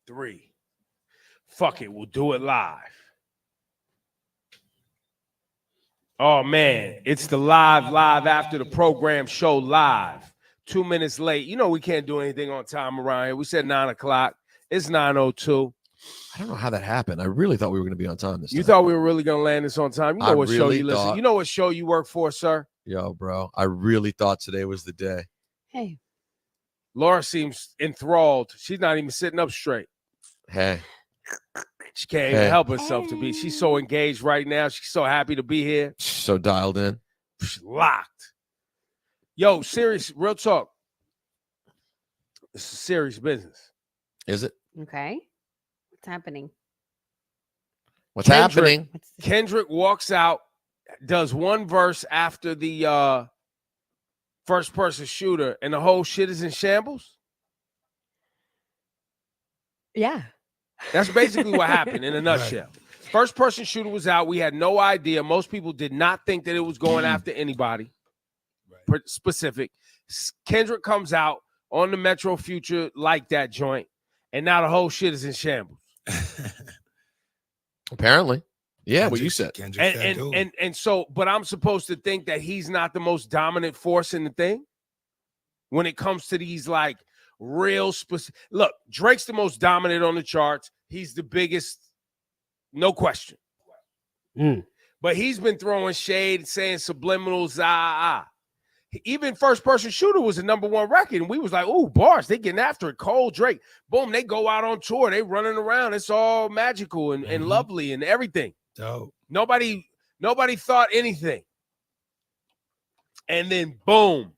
3. Fuck it, we'll do it live. Oh, man, it's the live after the program show live. 2 minutes late. You know we can't do anything on time around here. We said 9 o'clock. It's 9:02. I don't know how that happened. I really thought we were going to be on time this time. You thought we were really going to land this on time? You know what show you listen. You know what show you work for, sir? Yo, bro, I really thought today was the day. Hey. Laura seems enthralled. She's not even sitting up straight. Hey. She can't even help herself to be. She's so engaged right now. She's so happy to be here. She's so dialed in. She's locked. Yo, serious, real talk. This is serious business. Is it? Okay. What's happening? What's happening? Kendrick walks out, does one verse after the first-person shooter, and the whole shit is in shambles? Yeah. That's basically what happened in a nutshell. Right. First-person shooter was out. We had no idea. Most people did not think that it was going after anybody specific. Kendrick comes out on the Metro Future like that joint, and now the whole shit is in shambles. Apparently. Yeah, what you said. And so, but I'm supposed to think that he's not the most dominant force in the thing when it comes to these like real specific. Look, Drake's the most dominant on the charts. He's the biggest, no question. But he's been throwing shade, saying subliminals, Even First Person Shooter was the #1 record, and we was like, "Ooh, bars! They getting after it." Cole, Drake, boom! They go out on tour. They running around. It's all magical and lovely and everything. Dope. Nobody thought anything. And then boom,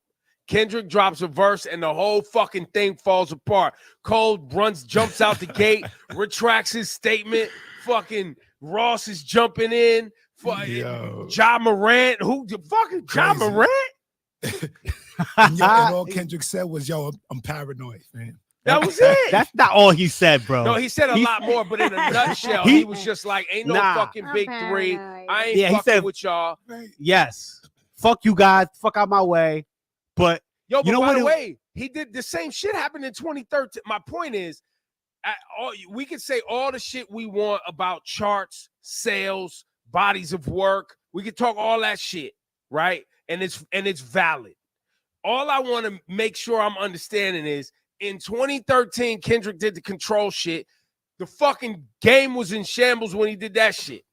Kendrick drops a verse, and the whole fucking thing falls apart. Cole jumps out the gate, retracts his statement. Fucking Ross is jumping in. Ja Morant, who the fucking Ja Morant? And all Kendrick said was, "Yo, I'm paranoid, man." That was it. That's not all he said, bro. No, he said a lot more, but in a nutshell, he was just like, "Ain't no fucking big three. I ain't fucking with y'all." Yes, fuck you guys, fuck out my way. But you know, by the way, he did the same shit happened in 2013. My point is, we can say all the shit we want about charts, sales, bodies of work. We can talk all that shit, right? And it's valid. All I want to make sure I'm understanding is in 2013, Kendrick did the control shit. The fucking game was in shambles when he did that shit.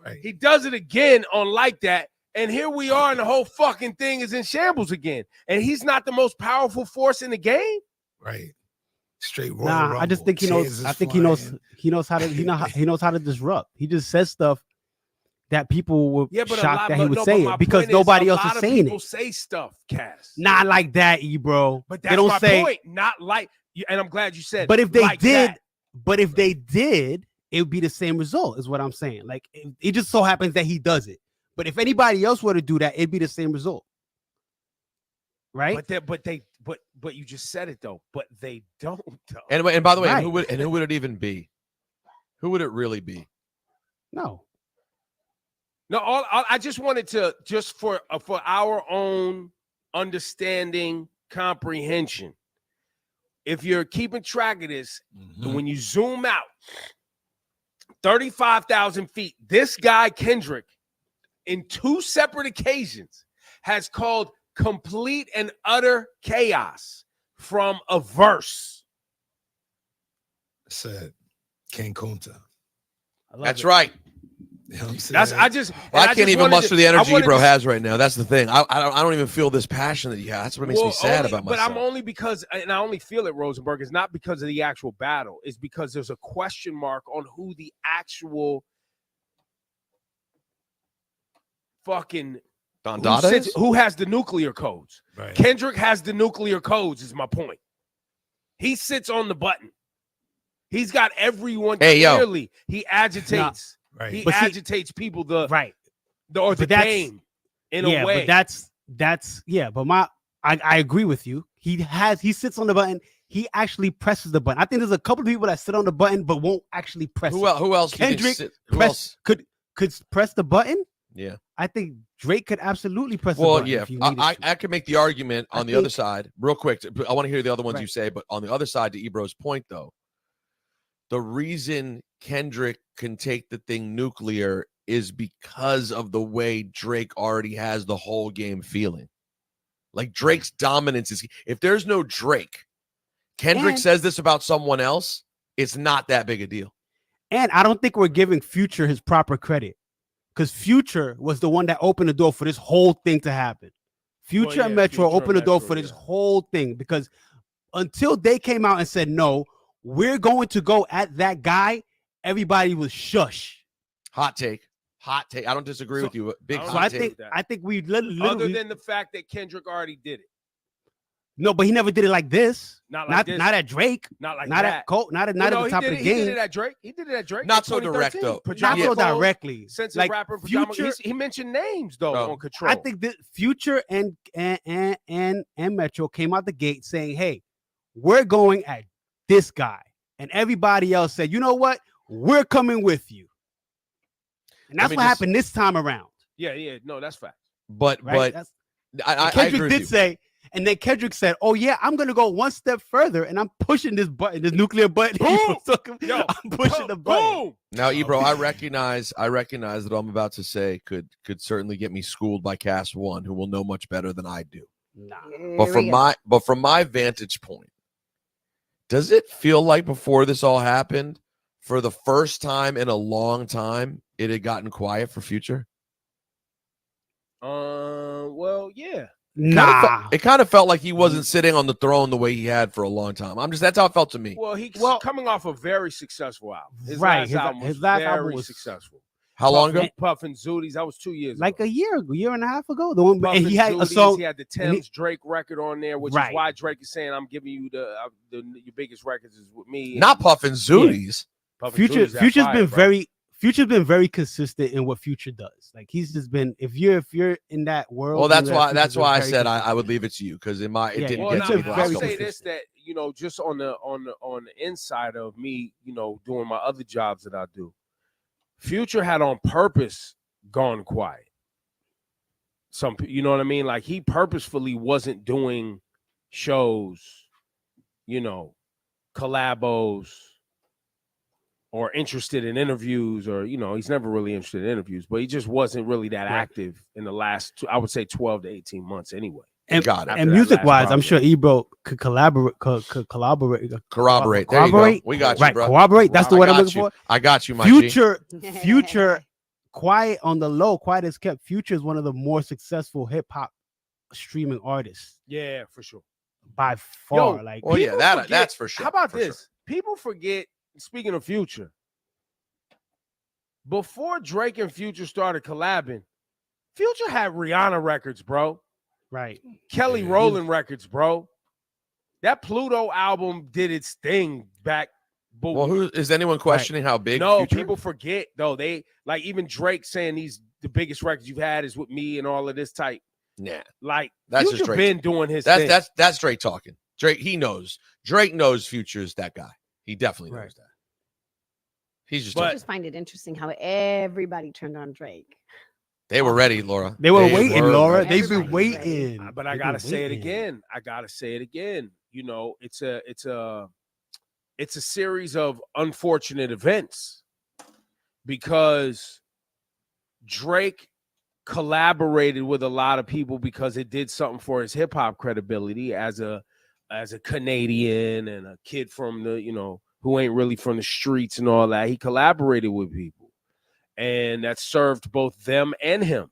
Right. He does it again on Like That. And here we are, and the whole fucking thing is in shambles again. And he's not the most powerful force in the game. Right. Straight Royal Rumble. I just think he knows. I think he knows how to. He knows how to disrupt. He just says stuff that people were shocked that he would say it because nobody else is saying it. People say stuff, Cass. Not like that, Ebro. But that's my point. Not like, and I'm glad you said. But if they like did, that. but if they did, it would be the same result. Is what I'm saying. Like it just so happens that he does it. But if anybody else were to do that, it'd be the same result, right? But you just said it though. But they don't. Though. And by the way, who would it even be? Who would it really be? No. I just wanted to for our own understanding, comprehension. If you're keeping track of this, when you zoom out, 35,000 feet, this guy Kendrick, in 2 separate occasions, has called complete and utter chaos from a verse. Said King Kunta. That's right. You know what I'm saying? I can't even muster the energy Ebro has right now. That's the thing. I don't even feel this passion that you have. That's what makes me sad about myself. But I'm only because, and I only feel it, Rosenberg, is not because of the actual battle. It's because there's a question mark on who the actual fucking who has the nuclear codes. Right. Kendrick has the nuclear codes, is my point. He sits on the button. He's got everyone clearly. He agitates. Right. He agitates people the game in a way. But that's But I agree with you. He sits on the button. He actually presses the button. I think there's a couple of people that sit on the button but won't actually press. Who else? Kendrick could press the button. Yeah, I think Drake could absolutely press the button. Well, yeah, I could make the argument on the other side real quick. I want to hear the other ones you say, but on the other side, to Ebro's point though, the reason Kendrick can take the thing nuclear is because of the way Drake already has the whole game feeling. Like Drake's dominance is, if there's no Drake, Kendrick says this about someone else, it's not that big a deal. And I don't think we're giving Future his proper credit, because Future was the one that opened the door for this whole thing to happen. Future and Metro opened the door for this whole thing, because until they came out and said, no, we're going to go at that guy, everybody was shush. Hot take. Hot take. I don't disagree with you. Big hot take. I think we literally, other than the fact that Kendrick already did it. No, but he never did it like this. Not like this. Not at Drake. Not like not that. At Cole. Not at the top of the game. He did it at Drake. He did it at Drake. Not so direct though. Not so directly. Since like rapper, Future, he mentioned names though on Control. I think that Future and Metro came out the gate saying, "Hey, we're going at this guy," and everybody else said, "You know what? We're coming with you." And that's what happened this time around. Yeah, no, that's fact. But right? Kendrick did say, and then Kendrick said, "Oh yeah, I'm gonna go one step further, and I'm pushing this button, this nuclear button. Yo, I'm pushing the button." Boom. Now, Ebro, I recognize that I'm about to say could certainly get me schooled by Cast One, who will know much better than I do. Nah. But from my vantage point, does it feel like before this all happened, for the first time in a long time, it had gotten quiet for Future? Well, yeah. Nah. It kind of felt like he wasn't sitting on the throne the way he had for a long time. That's how it felt to me. Well, he's coming off a very successful album. His last album was successful. How long ago? Puffin' Zooties. That was 2 years like ago. A year and a half ago. The one, and he had Zooties, a song. He had the Thames Drake record on there, which is why Drake is saying, "I'm giving you your biggest records is with me." Not Puffin' Zooties. Yeah. Future's been very consistent in what Future does. Like he's just been, if you're in that world. Well, that's why I said I would leave it to you, because it didn't get to me. I'll say this, that just on the inside of me, doing my other jobs that I do, Future had on purpose gone quiet. You know what I mean? Like he purposefully wasn't doing shows, collabos, or interested in interviews, or he's never really interested in interviews, but he just wasn't really that active in the last, I would say, 12 to 18 months anyway. And music wise, I'm sure Ebro could corroborate. There you go. We got you, bro. Corroborate. That's the word I'm looking for. I got you, my Future, quiet on the low, quiet as kept. Future is one of the more successful hip hop streaming artists. Yeah, for sure. By far. That's for sure. How about this? Sure. People forget. Speaking of Future, before Drake and Future started collabing, Future had Rihanna records, bro. Right. Kelly Rowland records, bro. That Pluto album did its thing back. Boom. Well, is anyone questioning how big? No, Future? People forget though. They like even Drake saying the biggest records you've had is with me and all of this type. Nah, like that's Future just Drake. Been doing his thing. That's Drake talking. Drake, he knows. Drake knows Future's that guy. He definitely knows that. He's just. I just find it interesting how everybody turned on Drake. They were ready, Laura. They were waiting, Laura. They've been waiting. But I gotta say it again. It's a series of unfortunate events because Drake collaborated with a lot of people because it did something for his hip hop credibility as a Canadian and a kid from the, who ain't really from the streets and all that. He collaborated with people, and that served both them and him.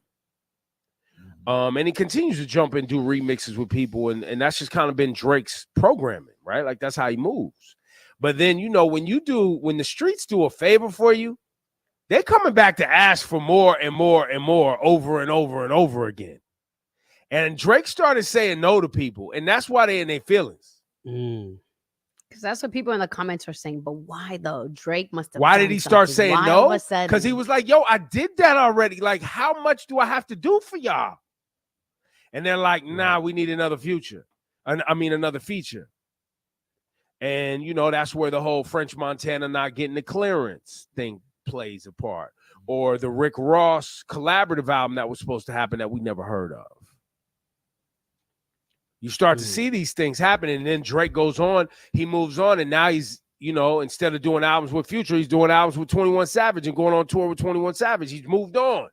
And he continues to jump and do remixes with people, and that's just kind of been Drake's programming, right? Like that's how he moves. But then, when the streets do a favor for you, they're coming back to ask for more and more and more over and over and over again. And Drake started saying no to people, and that's why they're in their feelings. Because that's what people in the comments are saying. But why though? Drake must have. Why did he start saying no? Because he was like, "Yo, I did that already. Like, how much do I have to do for y'all?" And they're like, "Nah, we need another feature." And that's where the whole French Montana not getting the clearance thing plays a part, or the Rick Ross collaborative album that was supposed to happen that we never heard of. You start to see these things happen, and then Drake goes on, he moves on, and now he's you know, instead of doing albums with Future, he's doing albums with 21 Savage and going on tour with 21 Savage. He's moved on.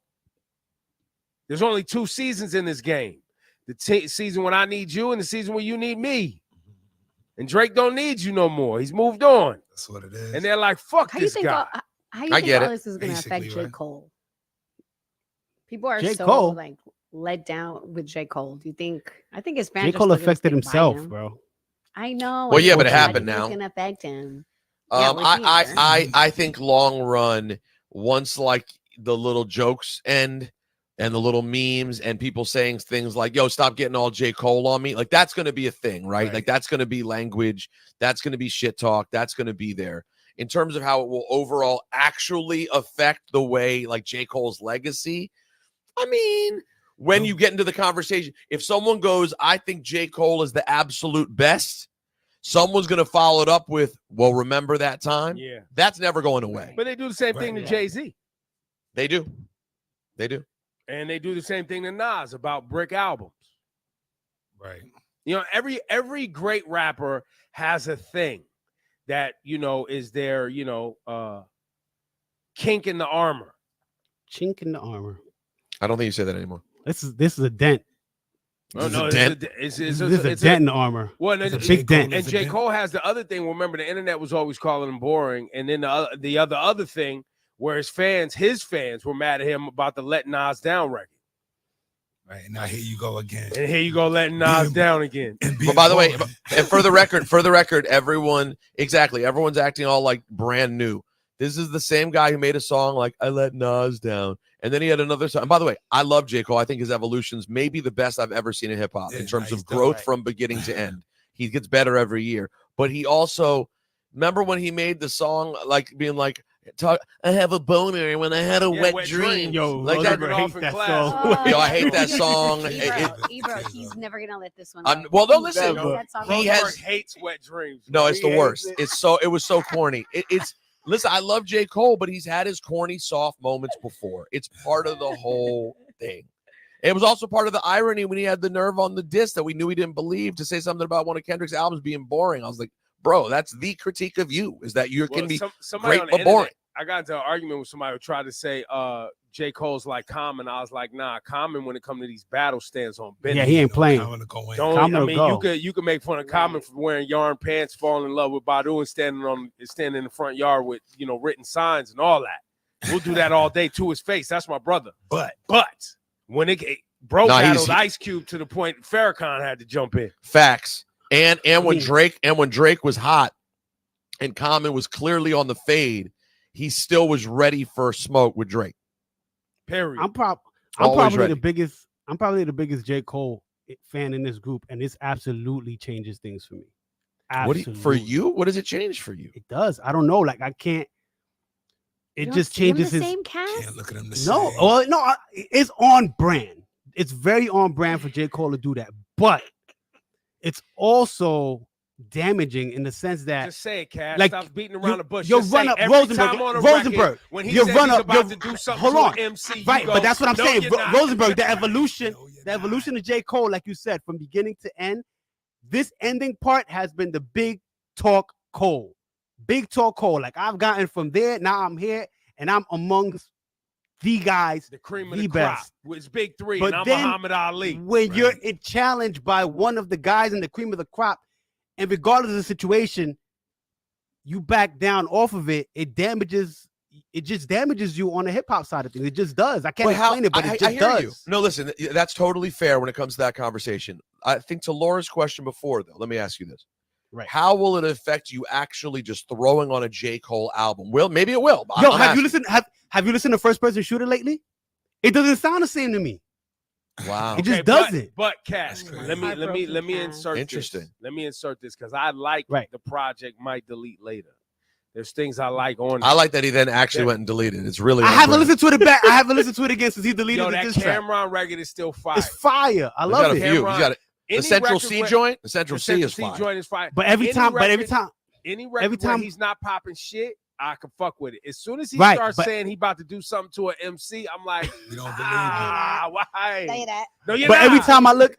There's only 2 seasons in this game. The season when I need you and the season when you need me. And Drake don't need you no more. He's moved on. That's what it is. And they're like, fuck How do you this think guy. how you think all this is going to affect Basically, J. right? Cole? People are J. so Cole? like let down with J. Cole. Do you think? I think his fans. J. are Cole still gonna affected stick by himself, him. bro. I know. Well, yeah, but it unfortunately, happened it's now. gonna affect him. Yeah, we're here. I think long run, once like the little jokes end and the little memes and people saying things like, yo, stop getting all J. Cole on me. Like that's going to be a thing, right? Like that's going to be language. That's going to be shit talk. That's going to be there. In terms of how it will overall actually affect the way like J. Cole's legacy, I mean, when you get into the conversation, if someone goes, I think J. Cole is the absolute best, someone's going to follow it up with, well, remember that time? Yeah. That's never going away. But they do the same thing to Jay-Z. They do. They do. And they do the same thing to Nas about brick albums. Right. You know, every great rapper has a thing that, you know, is their, you know, kink in the armor. Chink in the armor. I don't think you say that anymore. This is a dent. Oh, no, This is a dent in the armor. Well, It's a big dent. And J. Cole has the other thing. Remember, the internet was always calling him boring. And then the other thing where his fans were mad at him about the Let Nas Down record. Right. Now here you go again. And here you go letting Nas down again. But by the way, and for the record, everyone's acting all like brand new. This is the same guy who made a song like I Let Nas Down. And then he had another song. And by the way, I love J. Cole. I think his evolution's maybe the best I've ever seen in hip hop in terms of growth from beginning to end. He gets better every year. But he also, remember when he made the song like being like, I have a boner when I had a wet dream. Yo, like that. I hate that song. Yo, I hate that song. Ebro, he's never gonna let this one. Well, no, listen. He hates wet dreams. No, it's the worst. It was so corny. It's listen. I love J. Cole, but he's had his corny, soft moments before. It's part of the whole thing. It was also part of the irony when he had the nerve on the disc that we knew he didn't believe to say something about one of Kendrick's albums being boring. I was like, bro, that's the critique of you, is that you can be great but boring. I got into an argument with somebody who tried to say J. Cole's like Common. I was like, nah, Common when it comes to these battle stands on business. Yeah, he ain't playing. You can make fun of Common for wearing yarn pants, fall in love with Badu, and standing in the front yard with, you know, written signs and all that. We'll do that all day to his face. That's my brother. But when battled Ice Cube to the point Farrakhan had to jump in. Facts. And when Drake was hot and Common was clearly on the fade, he still was ready for smoke with Drake. Period. I'm probably the biggest J. Cole fan in this group, and this absolutely changes things for me. For you? What does it change for you? It does. I don't know. Like I can't. It just changes his. Same cast? Can't look at him the No, same. well, no, it's on brand. It's very on brand for J. Cole to do that, but it's also damaging in the sense that just say it, Cass. Like, stop beating around the bush. You'll Just run say up every time on a record, Rosenberg. When he You'll says run he's up. about to do something Hold to on, an MC, right? go, But that's what I'm no, saying. you're not. Rosenberg, the evolution, No, you're the not. evolution of J. Cole, like you said, from beginning to end. This ending part has been the big talk Cole. Big talk Cole. Like I've gotten from there, now I'm here, and I'm amongst the guys, the cream of the the crop best. with Big Three, But and I'm then Muhammad Ali. when you're challenged by one of the guys in the cream of the crop, and regardless of the situation, you back down off of it, it just damages you on the hip hop side of things. It just does. I can't explain it, but it just does. You. No, listen, that's totally fair when it comes to that conversation. I think to Laura's question before, though, let me ask you this. Right. How will it affect you actually just throwing on a J. Cole album? Well, maybe it will. Yo, have you listened to First Person Shooter lately? It doesn't sound the same to me. Wow. It just doesn't. But Cass, let me insert Interesting. this. Let me insert this because I like the project might delete later. There's things I like on. I like that he then actually went and deleted. It's really. I haven't listened to it back. I haven't listened to it again since he deleted Yo, that this track. Cameron record is still fire. It's fire. I love it. You got it. The Central C joint. The Central C is fire. joint is fire. But every time, any record where he's not popping shit, I can fuck with it. As soon as he Right, starts but- saying he about to do something to an MC, I'm like, We don't believe why? Say that. No, you're But not. every time I look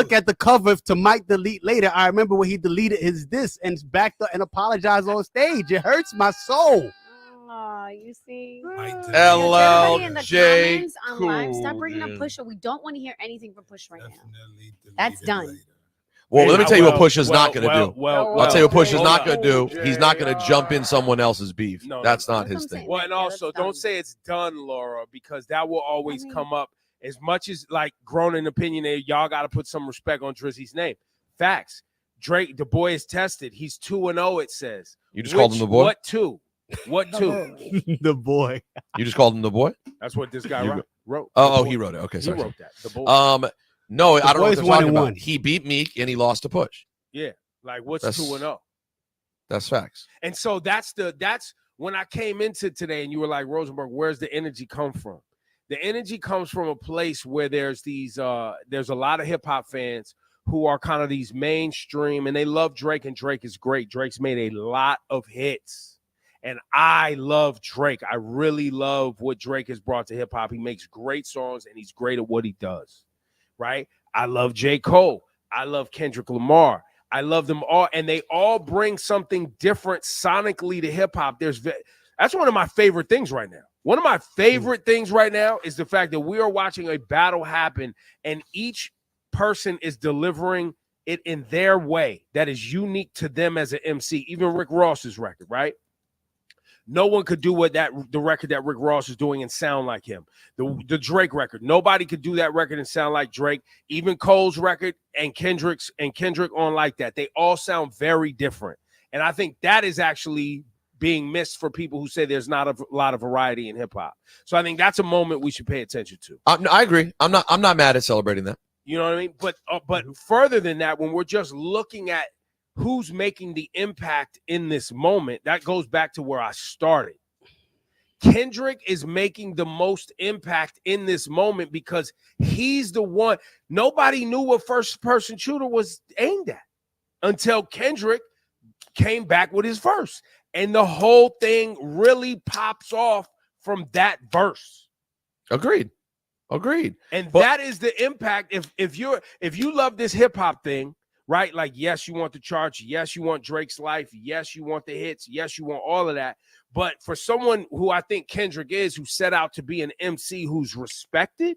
do it. at the cover to Mike delete later, I remember when he deleted his diss and backed up and apologized on stage. It hurts my soul. Oh, you see. Mike did. Everybody in the LLJ comments on live, stop cool, bringing up dude. Pusha. We don't want to hear anything from Pusha right now. Definitely delete That's it done. later. Well, let me tell you what Well, Pusha's not going to do. I'll tell you what Pusha's not going to do. He's not going to jump in someone else's beef. No, That's no. not That's what his I'm thing. saying. Well, and Yeah, also, that's don't done. say it's done, Laura, because that will always mean- come up. As much as like grown and opinionated, y'all got to put some respect on Drizzy's name. Facts. Drake, the boy is tested. He's 2-0. It says. You just called him the boy? What two? What two? The boy. You just called him the boy? That's what this guy You wrote. Oh, The boy. he wrote it. Okay, He sorry. wrote that. The boy. No, I don't know what boy's they're 1 talking and about. 1. He beat Meek and he lost to Push. Yeah. Like what's That's- 2-0? That's facts. And so that's when I came into today and you were like, Rosenberg, where's the energy come from? The energy comes from a place where there's a lot of hip hop fans who are kind of these mainstream and they love Drake, and Drake is great. Drake's made a lot of hits. And I love Drake. I really love what Drake has brought to hip hop. He makes great songs and he's great at what he does. Right? I love J. Cole. I love Kendrick Lamar. I love them all, and they all bring something different sonically to hip hop. That's one of my favorite things right now. One of my favorite things right now is the fact that we are watching a battle happen, and each person is delivering it in their way that is unique to them as an MC. Even Rick Ross's record, right? No one could do the record that Rick Ross is doing and sound like him. The Drake record, nobody could do that record and sound like Drake. Even Cole's record and Kendrick on like that. They all sound very different. And I think that is actually being missed for people who say there's not a lot of variety in hip hop. So I think that's a moment we should pay attention to. I agree. I'm not mad at celebrating that. You know what I mean? But further than that, when we're just looking at who's making the impact in this moment, that goes back to where I started. Kendrick is making the most impact in this moment because he's the one. Nobody knew what first-person shooter was aimed at until Kendrick came back with his verse. And the whole thing really pops off from that verse. Agreed. And But- that is the impact. If you love this hip-hop thing, right? Like, yes, you want the charts. Yes, you want Drake's life. Yes, you want the hits. Yes, you want all of that. But for someone who I think Kendrick is, who set out to be an MC who's respected,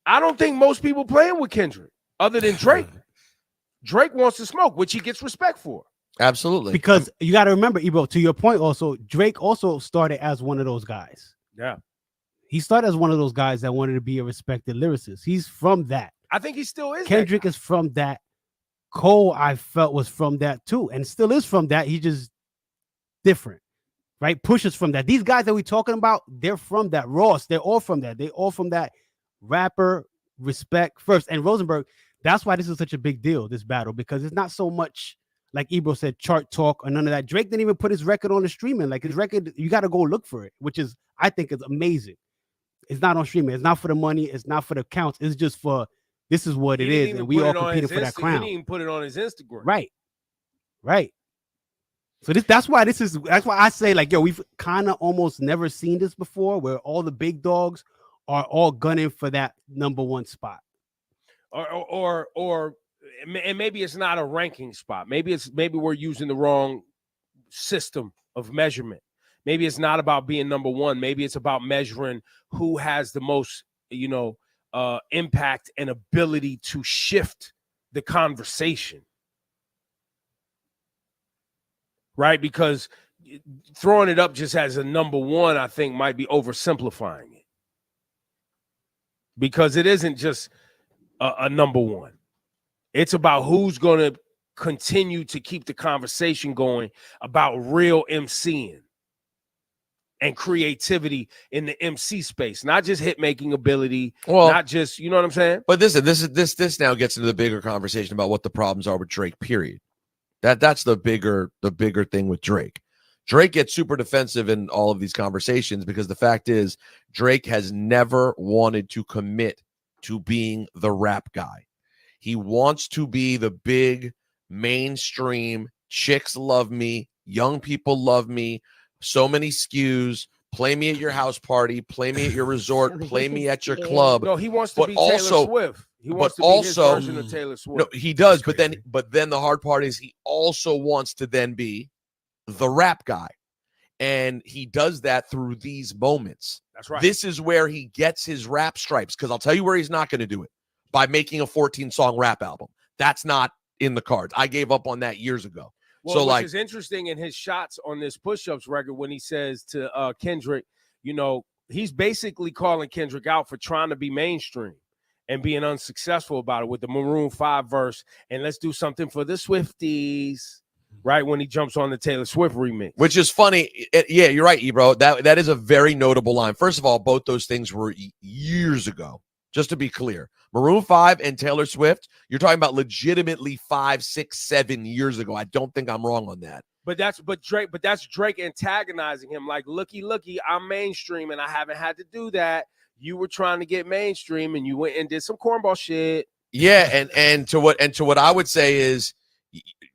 I don't think most people playing with Kendrick other than Drake. Drake wants to smoke, which he gets respect for. Absolutely. Because you got to remember, Ebro, to your point also, Drake also started as one of those guys. Yeah. He started as one of those guys that wanted to be a respected lyricist. He's from that. I think he still is. Kendrick is from that. Cole, I felt, was from that too, and still is from that. He's just different, right? Pushes from that. These guys that we're talking about, they're from that. Ross, they're all from that. They all from that rapper respect first. And Rosenberg, that's why this is such a big deal, this battle, because it's not so much like Ebro said, chart talk or none of that. Drake didn't even put his record on the streaming. Like his record, you got to go look for it, which is, I think, is amazing. It's not on streaming. It's not for the money. It's not for the counts. It's just for, this is what it is, and we all competing for that crown. He didn't even put it on his Instagram. Right. So that's why I say, like, yo, we've kind of almost never seen this before, where all the big dogs are all gunning for that number one spot. And maybe it's not a ranking spot. Maybe we're using the wrong system of measurement. Maybe it's not about being number one. Maybe it's about measuring who has the most, impact and ability to shift the conversation. Right? Because throwing it up just as a number one, I think, might be oversimplifying it. Because it isn't just a number one. It's about who's going to continue to keep the conversation going about real MCing and creativity in the MC space, not just hit making ability, not just, you know what I'm saying? But this now gets into the bigger conversation about what the problems are with Drake, period. That's the bigger thing with Drake. Drake gets super defensive in all of these conversations because the fact is Drake has never wanted to commit to being the rap guy. He wants to be the big mainstream chicks love me, young people love me, so many SKUs, play me at your house party, play me at your resort, play me at your club. No, he wants to But be also- Taylor Swift. He but wants to be his also- version of Taylor No, Swift. he does, That's but then the hard part is he also wants to then be the rap guy. And he does that through these moments. That's right. This is where he gets his rap stripes, because I'll tell you where he's not going to do it, by making a 14-song rap album. That's not in the cards. I gave up on that years ago. Well, so, which is interesting in his shots on this push-ups record when he says to Kendrick, you know, he's basically calling Kendrick out for trying to be mainstream and being unsuccessful about it with the Maroon 5 verse. And let's do something for the Swifties, right? When he jumps on the Taylor Swift remix. Which is funny. Yeah, you're right, Ebro. That is a very notable line. First of all, both those things were years ago. Just to be clear, Maroon 5 and Taylor Swift, you're talking about legitimately 5, 6, 7 years ago. I don't think I'm wrong on that. But that's Drake antagonizing him, like, looky, I'm mainstream and I haven't had to do that. You were trying to get mainstream and you went and did some cornball shit. Yeah, and to what I would say is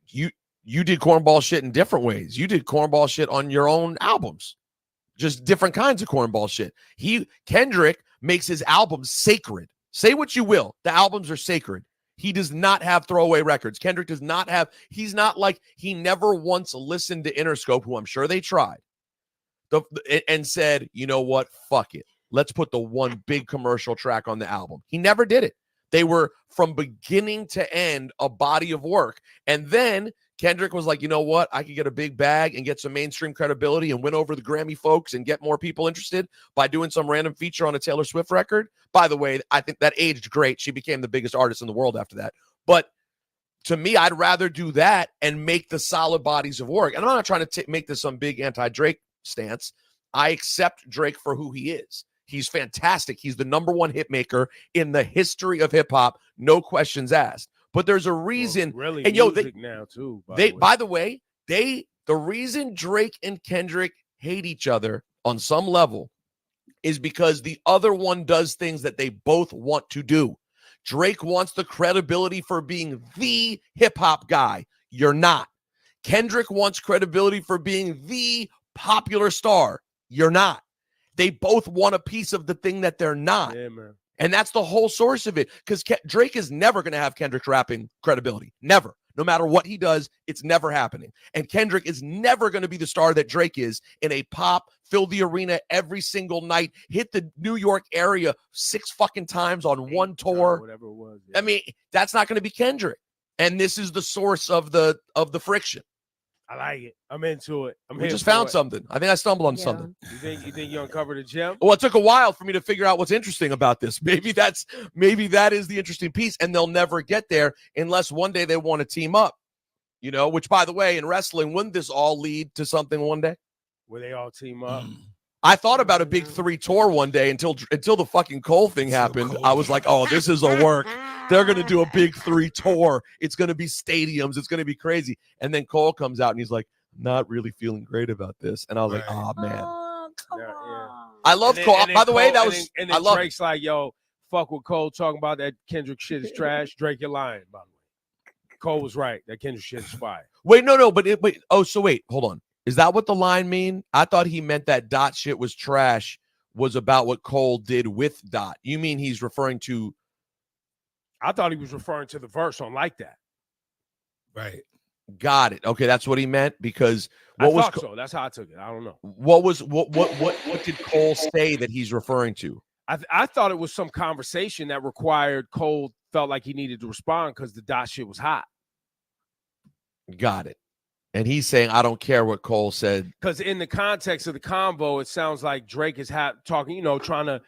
you did cornball shit in different ways. You did cornball shit on your own albums. Just different kinds of cornball shit. Kendrick makes his albums sacred. Say what you will. The albums are sacred. He does not have throwaway records. Kendrick does not have, he's not like, he never once listened to Interscope, who I'm sure they tried, and said, you know what, fuck it. Let's put the one big commercial track on the album. He never did it. They were from beginning to end a body of work. And then Kendrick was like, you know what? I could get a big bag and get some mainstream credibility and win over the Grammy folks and get more people interested by doing some random feature on a Taylor Swift record. By the way, I think that aged great. She became the biggest artist in the world after that. But to me, I'd rather do that and make the solid bodies of work. And I'm not trying to make this some big anti-Drake stance. I accept Drake for who he is. He's fantastic. He's the #1 hit maker in the history of hip hop. No questions asked. But there's a reason. Well, really, and music now too. By the way, the reason Drake and Kendrick hate each other on some level is because the other one does things that they both want to do. Drake wants the credibility for being the hip hop guy. You're not. Kendrick wants credibility for being the popular star. You're not. They both want a piece of the thing that they're not. Yeah, man. And that's the whole source of it. Because Drake is never going to have Kendrick's rapping credibility. Never. No matter what he does, it's never happening. And Kendrick is never going to be the star that Drake is in a pop, fill the arena every single night, hit the New York area 6 fucking times on one tour. Whatever it was. Yeah. I mean, that's not going to be Kendrick. And this is the source of the friction. I like it. I'm into it. We just found something. I think I stumbled on something. You think you uncovered a gem? Well, it took a while for me to figure out what's interesting about this. Maybe that is the interesting piece, and they'll never get there unless one day they want to team up. You know, which, by the way, in wrestling, wouldn't this all lead to something one day? Where they all team up? I thought about a big 3 tour one day until the fucking Cole thing happened. I was like, oh, this is a work. They're going to do a big 3 tour. It's going to be stadiums. It's going to be crazy. And then Cole comes out and he's like, not really feeling great about this. And I was like, oh, man. Oh, come Yeah. on. I love Cole. By the way, that was, and I then love Drake's like, yo, fuck with Cole talking about that Kendrick shit is trash. Drake, you're lying, by the way. Cole was right. That Kendrick shit is fire. Wait, no, but wait. Oh, so wait, hold on. Is that what the line mean? I thought he meant that Dot shit was trash was about what Cole did with Dot. You mean he's referring to? I thought he was referring to the verse on Like That. Right. Got it. Okay, that's what he meant because I what was thought so. That's how I took it. I don't know. what did Cole say that he's referring to? I thought it was some conversation that required Cole felt like he needed to respond because the Dot shit was hot. Got it. And he's saying, I don't care what Cole said. Because in the context of the convo, it sounds like Drake is talking, trying to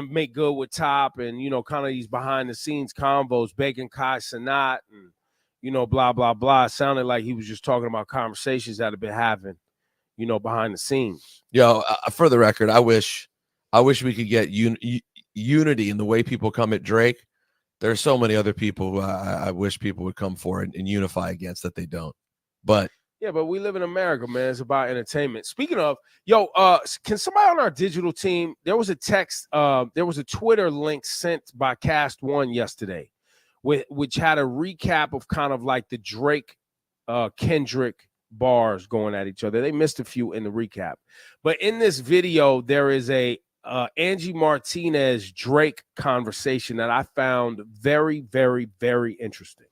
make good with Top and, kind of these behind the scenes convos, begging Kai Cenat and, blah, blah, blah. It sounded like he was just talking about conversations that have been having, behind the scenes. Yo, for the record, I wish we could get unity in the way people come at Drake. There's so many other people who I wish people would come for and unify against that they don't. But yeah, but we live in America, man. It's about entertainment. Speaking of, can somebody on our digital team? There was a text, there was a Twitter link sent by Cast One yesterday, which had a recap of kind of like the Drake Kendrick bars going at each other. They missed a few in the recap. But in this video, there is a Angie Martinez Drake conversation that I found very, very, very interesting.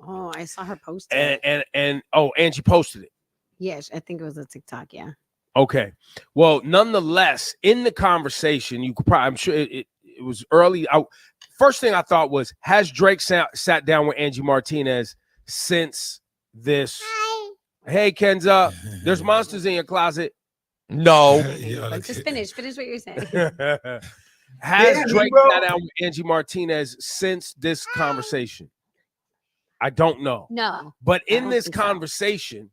Oh, I saw her post it. And Angie posted it. Yes, I think it was a TikTok. Yeah. Okay. Well, nonetheless, in the conversation, you could probably, I'm sure it was early. First thing I thought was, has Drake sat down with Angie Martinez since this? Hi. Hey, Kenza, there's monsters in your closet. No. Like, just finish what you're saying. Has Drake sat down with Angie Martinez since this conversation? I don't know. No. But in this conversation,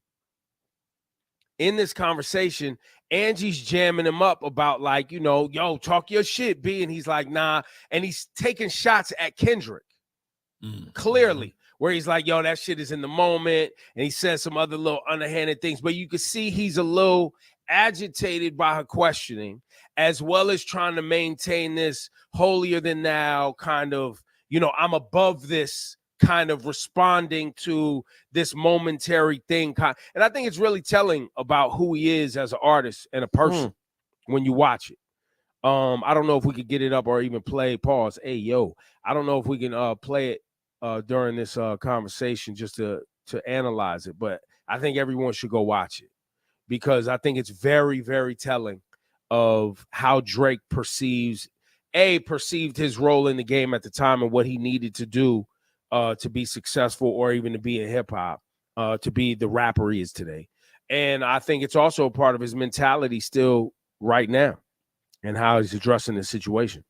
Angie's jamming him up about, like, you know, yo, talk your shit, B. And he's like, nah. And he's taking shots at Kendrick. Clearly, where he's like, yo, that shit is in the moment. And he says some other little underhanded things. But you can see he's a little agitated by her questioning, as well as trying to maintain this holier than thou kind of, you know, I'm above this kind of responding to this momentary thing. And I think it's really telling about who he is as an artist and a person when you watch it. I don't know if we could get it up or even play pause. Hey, yo, I don't know if we can play it during this conversation just to analyze it, but I think everyone should go watch it, because I think it's very, very telling of how Drake perceived his role in the game at the time and what he needed to do to be successful, or even to be in hip hop, to be the rapper he is today. And I think it's also a part of his mentality still right now and how he's addressing the situation.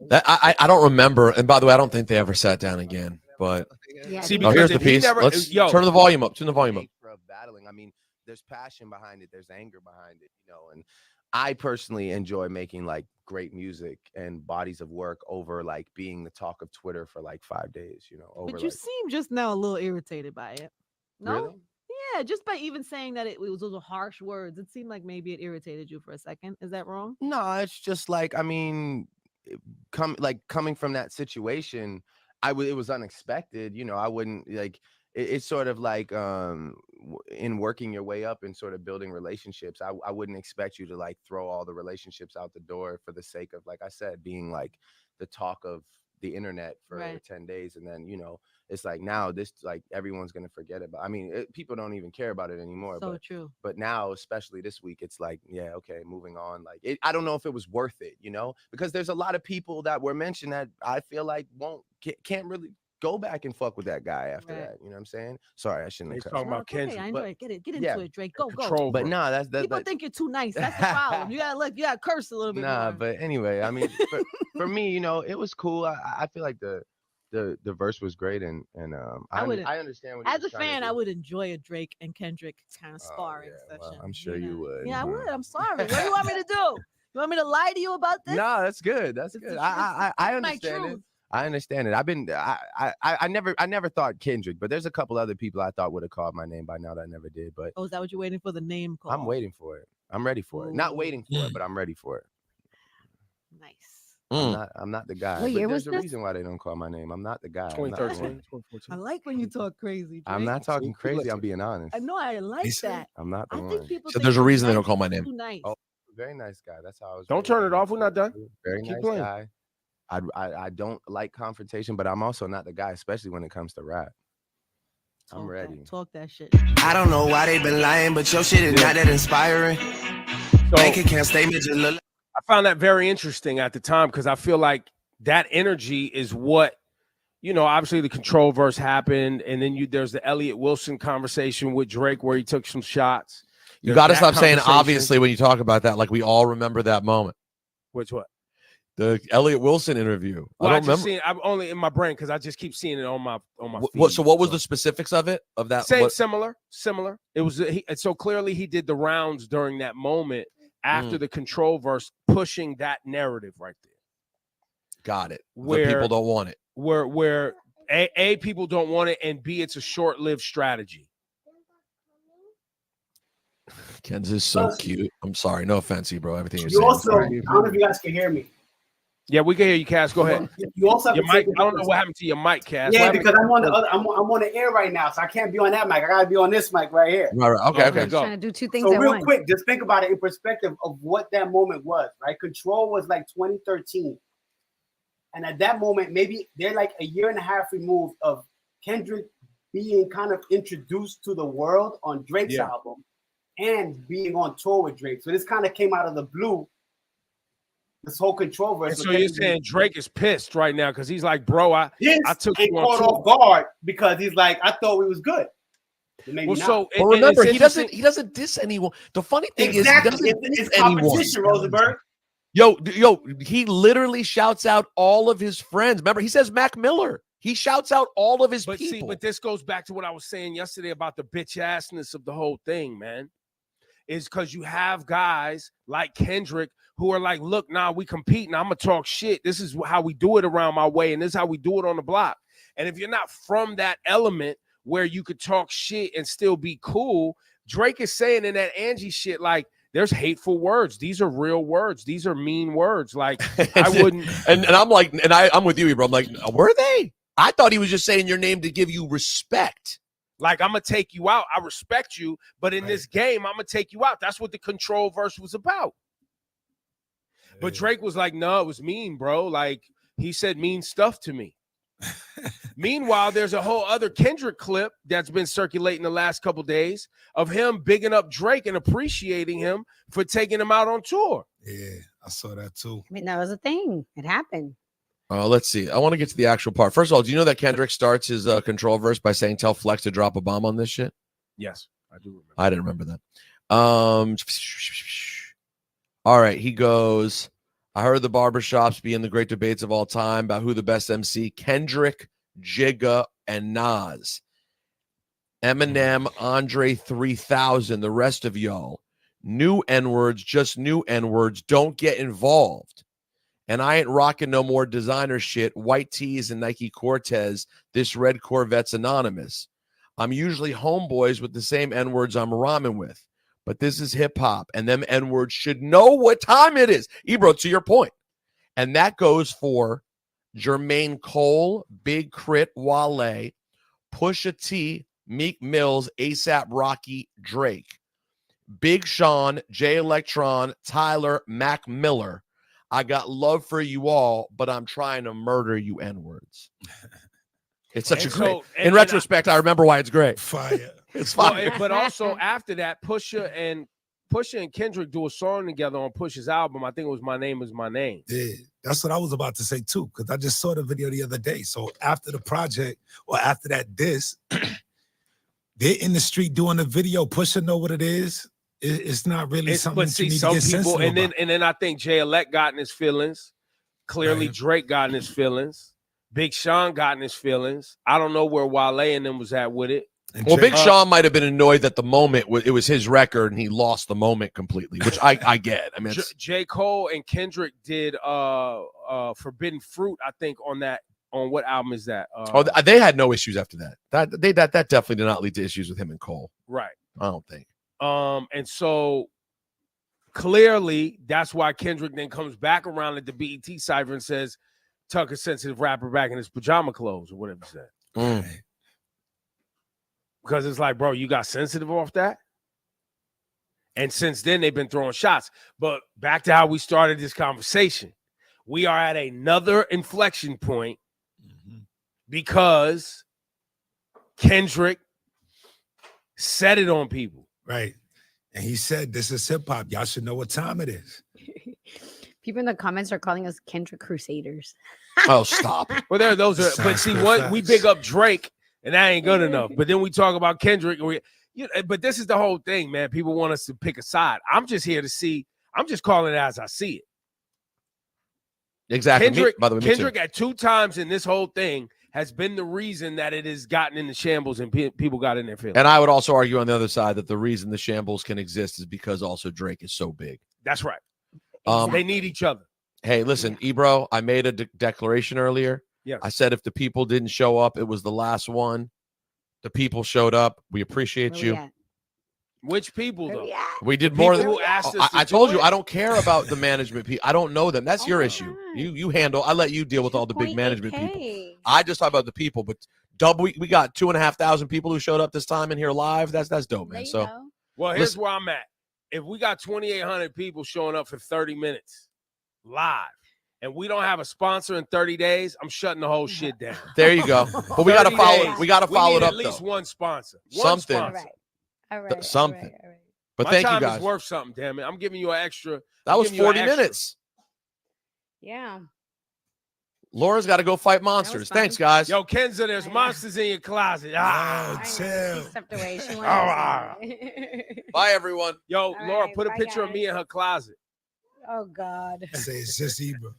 That I don't remember. And by the way, I don't think they ever sat down again. But Yeah, see, here's the piece. Let's turn the volume up. Turn the volume up. Battling. I mean, there's passion behind it. There's anger behind it, you know. And I personally enjoy making like great music and bodies of work over like being the talk of Twitter for like 5 days, you know. Over, but you seem just now a little irritated by it. No? Really? Yeah, just by even saying that it was those harsh words, it seemed like maybe it irritated you for a second. Is that wrong? No, it's just like, I mean, coming from that situation, it was unexpected, you know. I wouldn't like it's sort of like in working your way up and sort of building relationships. I wouldn't expect you to like throw all the relationships out the door for the sake of, like I said, being like the talk of the internet for 10 days. And then, you know, it's like now this, like, everyone's going to forget about, I mean, people don't even care about it anymore. So true. But now, especially this week, it's like, yeah, okay, moving on. Like, I don't know if it was worth it, you know, because there's a lot of people that were mentioned that I feel like can't really go back and fuck with that guy after that. You know what I'm saying? Sorry, I shouldn't have cut. Talking about Kendrick. I enjoy it. Get into it, Drake. Go. But no, that's people think you're too nice. That's the problem. You gotta curse a little bit. Nah, more. but anyway, I mean, for me, you know, it was cool. I feel like the verse was great, and I understand what as a fan, I would enjoy a Drake and Kendrick kind of sparring session. Well, I'm sure you would. Yeah, I would. I'm sorry. What do you want me to do? You want me to lie to you about this? No, that's good. That's good. I understand it. I understand it. I never thought Kendrick, but there's a couple other people I thought would have called my name by now that I never did. But is that what you're waiting for, the name call? I'm waiting for it. I'm ready for it. Not waiting for it, but I'm ready for it. Nice. I'm not the guy. What year was there's a this? reason why they don't call my name. I'm not the guy. 2013, 2014. I like when you talk crazy, Drake. I'm not talking crazy. I'm being honest. I know. I like that. I'm not the I one. think people. So there's a reason they don't call my name. Too nice. Oh, very nice guy. That's how I was. Don't turn it off. We're not done. Very Keep nice playing. guy. I don't like confrontation, but I'm also not the guy, especially when it comes to rap. I'm ready. Talk that shit. I don't know why they been lying, but your shit is not that inspiring. Bank account statement just look. I found that very interesting at the time, because I feel like that energy is what, you know, obviously the Control verse happened, and then there's the Elliott Wilson conversation with Drake where he took some shots. You got to stop saying obviously when you talk about that, like we all remember that moment. Which what? The Elliott Wilson interview. Well, I don't remember. I'm only in my brain because I just keep seeing it on my feed. So what was the specifics of it? Of that? Similar. It was so clearly he did the rounds during that moment after the Control verse, pushing that narrative right there. Got it. Where people don't want it. Where A, people don't want it, and B, it's a short-lived strategy. Ken's is so cute. I'm sorry. No offense, bro. Everything You also, I don't know if you guys can hear me. Yeah, we can hear you, Cass. Go ahead. You also have Your to mic. take I don't know what happened to your mic, Cass. Yeah, because I'm on the other, I'm on the air right now, so I can't be on that mic. I gotta be on this mic right here. All right. Okay. Okay, go. Trying to do two things So at real once. quick, just think about it in perspective of what that moment was, right? Control was like 2013. And at that moment, maybe they're like a year and a half removed of Kendrick being kind of introduced to the world on Drake's album and being on tour with Drake. So this kind of came out of the blue. This whole Control verse. So you're saying Drake is pissed right now because he's like, bro, I took you caught on off guard because he's like, I thought we was good. Maybe well, not. so But remember, he doesn't diss anyone. The funny thing is, he doesn't diss it's anyone. competition, Rosenberg. Yo, he literally shouts out all of his friends. Remember, he says Mac Miller. He shouts out all of his But people. see, but this goes back to what I was saying yesterday about the bitch assness of the whole thing, man. Is because you have guys like Kendrick who are like, look, nah, we competing. I'm gonna talk shit. This is how we do it around my way, and this is how we do it on the block. And if you're not from that element where you could talk shit and still be cool, Drake is saying in that Angie shit, like, there's hateful words. These are real words. These are mean words. Like, I wouldn't. And I'm like, and I'm with you, bro. I'm like, were they? I thought he was just saying your name to give you respect. Like, I'm going to take you out. I respect you, but in this game, I'm going to take you out. That's what the Control verse was about. But Drake was like, no, it was mean, bro. Like, he said mean stuff to me. Meanwhile, there's a whole other Kendrick clip that's been circulating the last couple days of him bigging up Drake and appreciating him for taking him out on tour. Yeah, I saw that too. I mean, that was a thing. It happened. Let's see. I want to get to the actual part. First of all, do you know that Kendrick starts his Control verse by saying, tell Flex to drop a bomb on this shit? Yes, I do remember. I didn't remember that. All right, he goes, I heard the barbershops being the great debates of all time about who the best MC, Kendrick, Jigga, and Nas. Eminem, Andre 3000, the rest of y'all. New N-words, just new N-words. Don't get involved. And I ain't rocking no more designer shit, white tees and Nike Cortez. This red Corvette's anonymous. I'm usually homeboys with the same N-words I'm rhyming with. But this is hip-hop, and them N-words should know what time it is. Ebro, to your point. And that goes for Jermaine Cole, Big Crit, Wale, Pusha T, Meek Mills, ASAP Rocky, Drake. Big Sean, J Electron, Tyler, Mac Miller. I got love for you all, but I'm trying to murder you N-words. It's such a great. In retrospect, I remember why it's great. Fire. It's fire. But also after that, Pusha and Kendrick do a song together on Pusha's album. I think it was My Name Is My Name. Yeah, that's what I was about to say too, because I just saw the video the other day. So after the project, or after that diss, they're in the street doing the video. Pusha know what it is. It's not really something But that see, you need some to get people, sensitive about. and then I think Jay Elect got in his feelings. Clearly, Right. Drake got in his feelings. Big Sean got in his feelings. I don't know where Wale and them was at with it. Well, Big Sean might have been annoyed that the moment it was his record and he lost the moment completely, which I get. I mean, J. Cole and Kendrick did Forbidden Fruit, I think, on what album is that? they had no issues after that. That definitely did not lead to issues with him and Cole. Right. I don't think. And so clearly that's why Kendrick then comes back around at the BET cypher and says, Tuck a sensitive rapper back in his pajama clothes or whatever he said. Because it's like, bro, you got sensitive off that? And since then, they've been throwing shots. But back to how we started this conversation. We are at another inflection point because Kendrick set it on people. Right. And he said, this is hip hop. Y'all should know what time it is. People in the comments are calling us Kendrick Crusaders. Oh, stop. Well, but see, what we big up Drake, and that ain't good enough. But then we talk about Kendrick, but this is the whole thing, man. People want us to pick a side. I'm just here to see. I'm just calling it as I see it. Exactly. By the way, Kendrick at 2 times in this whole thing has been the reason that it has gotten into shambles and people got in their feelings. And I would also argue on the other side that the reason the shambles can exist is because also Drake is so big. That's right. Exactly. They need each other. Hey, listen, Ebro, I made a declaration earlier. Yes. I said if the people didn't show up, it was the last one. The people showed up. We appreciate Where you. we at? Which people Where though? we at? We did People more who than asked us to I told do you. it? I don't care about the management people. I don't know them. That's Oh your my issue. God. You handle. I let you deal with all the big management people. 2.8K. I just talk about the people. But we got 2,500 people who showed up this time in here live. That's dope, There man. you So go. Well, here's Listen. where I'm at. If we got 2,800 people showing up for 30 minutes live, and we don't have a sponsor in 30 days, I'm shutting the whole shit down. there you go. But we got to 30 follow. days, We got to follow need it up at least though. one sponsor. Something. All One sponsor. right. All right. Something. All right. All right. But My thank you time guys. is worth something, damn it. I'm giving you an extra. That I'm was giving you an 40 extra. minutes. Yeah. Laura's got to go fight was monsters. fun. Thanks, guys. Yo, Kenza, there's Yeah. monsters in your closet. Yo, Ah. I know. chill. She stepped away. She All wanted Bye, everyone. Yo, All Laura, right, put a bye, picture of me guys. in her closet. Oh God. Say it's just Ebro.